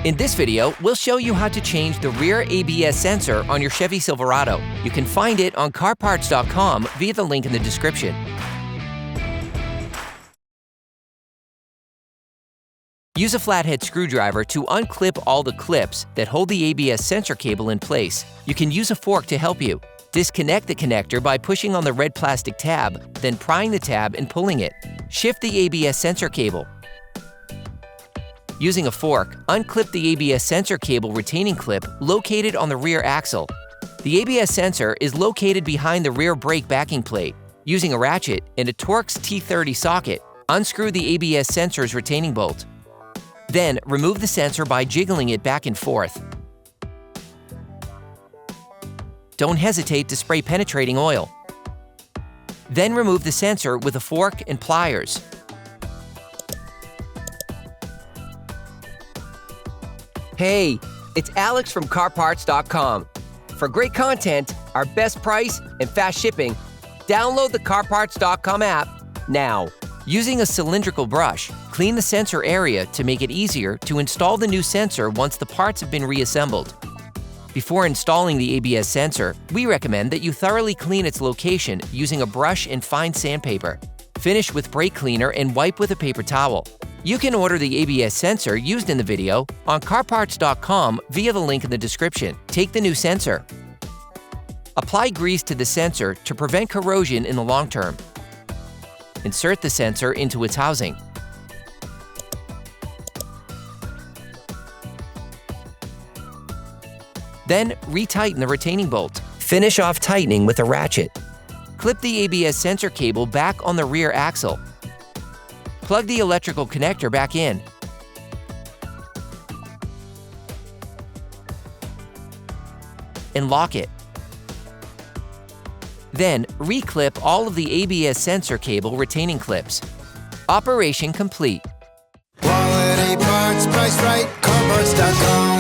In this video, we'll show you how to change the rear ABS sensor on your Chevy Silverado. You can find it on CarParts.com via the link in the description. Use a flathead screwdriver to unclip all the clips that hold the ABS sensor cable in place. You can use a fork to help you. Disconnect the connector by pushing on the red plastic tab, then prying the tab and pulling it. Shift the ABS sensor cable. Using a fork, unclip the ABS sensor cable retaining clip located on the rear axle. The ABS sensor is located behind the rear brake backing plate. Using a ratchet and a Torx T30 socket, unscrew the ABS sensor's retaining bolt. Then, remove the sensor by jiggling it back and forth. Don't hesitate to spray penetrating oil. Then remove the sensor with a fork and pliers. Hey, it's Alex from CarParts.com. For great content, our best price, and fast shipping, download the CarParts.com app now. Using a cylindrical brush, clean the sensor area to make it easier to install the new sensor once the parts have been reassembled. Before installing the ABS sensor, we recommend that you thoroughly clean its location using a brush and fine sandpaper. Finish with brake cleaner and wipe with a paper towel. You can order the ABS sensor used in the video on CarParts.com via the link in the description. Take the new sensor. Apply grease to the sensor to prevent corrosion in the long term. Insert the sensor into its housing. Then, retighten the retaining bolt. Finish off tightening with a ratchet. Clip the ABS sensor cable back on the rear axle. Plug the electrical connector back in. And lock it. Then, reclip all of the ABS sensor cable retaining clips. Operation complete. Quality parts, priced right, CarParts.com.